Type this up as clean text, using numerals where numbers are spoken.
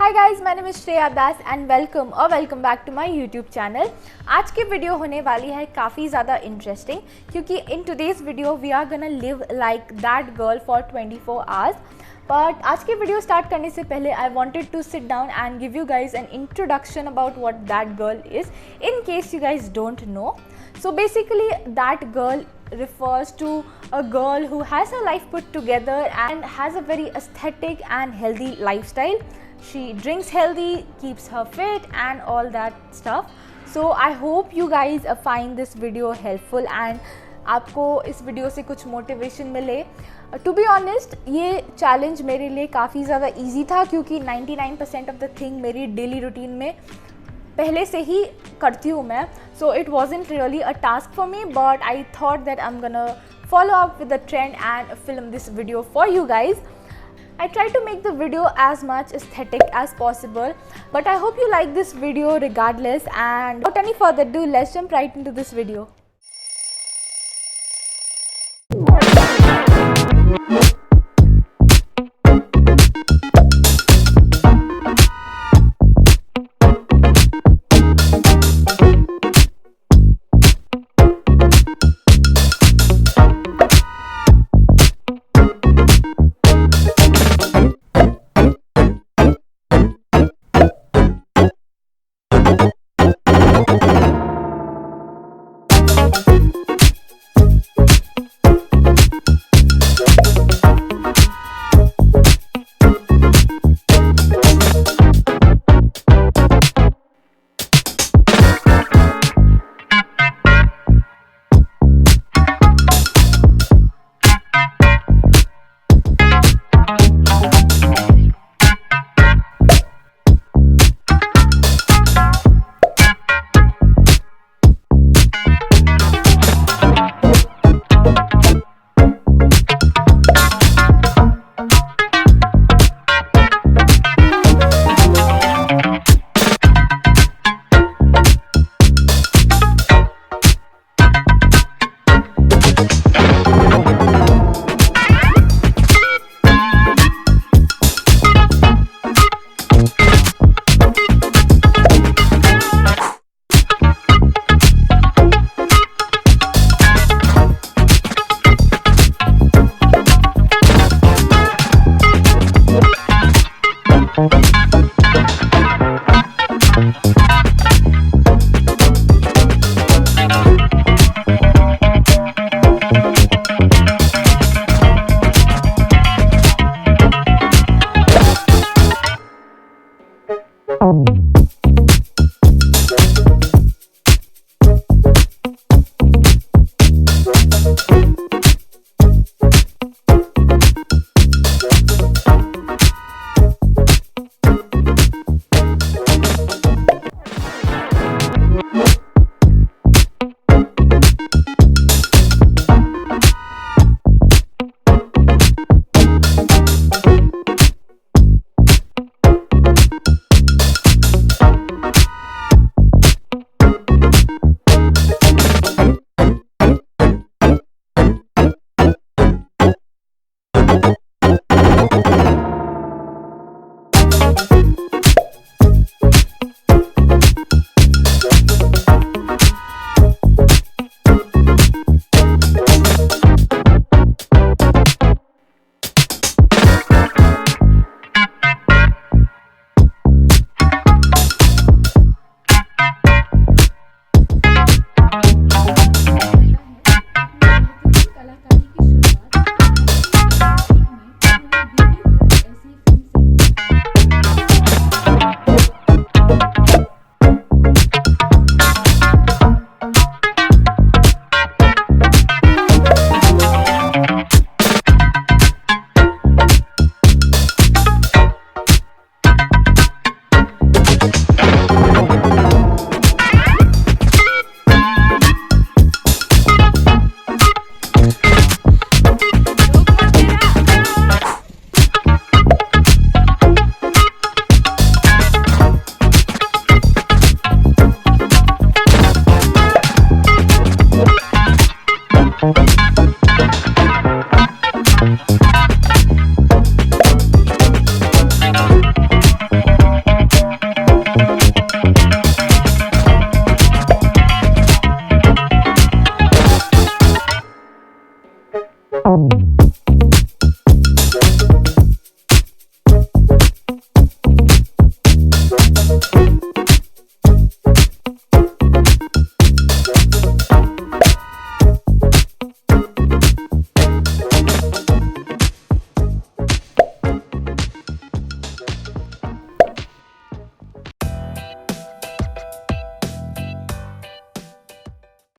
Hi guys, my name is Shreya and welcome back to my YouTube channel. आज की video होने वाली है काफ़ी ज़्यादा इंटरेस्टिंग क्योंकि in today's video we are gonna live like that girl for 24 hours. But आज की वीडियो स्टार्ट करने से पहले I wanted to sit down and give you guys an introduction about what that girl is in case you guys don't know. So basically that girl refers to a girl who has her life put together and has a very aesthetic and healthy lifestyle. She drinks healthy, keeps her fit and all that stuff. So I hope you guys find this video helpful and आपको इस video से कुछ motivation मिले. To be honest ये challenge मेरे लिए काफ़ी ज़्यादा ईजी था क्योंकि 99% ऑफ द थिंग मेरी डेली रूटीन में पहले से ही करती हूँ मैं. So it wasn't really a task for me but I thought that I am gonna follow up with the trend and film this video for you guys. I try to make the video as much aesthetic as possible, but I hope you like this video regardless, and without any further ado, let's jump right into this video.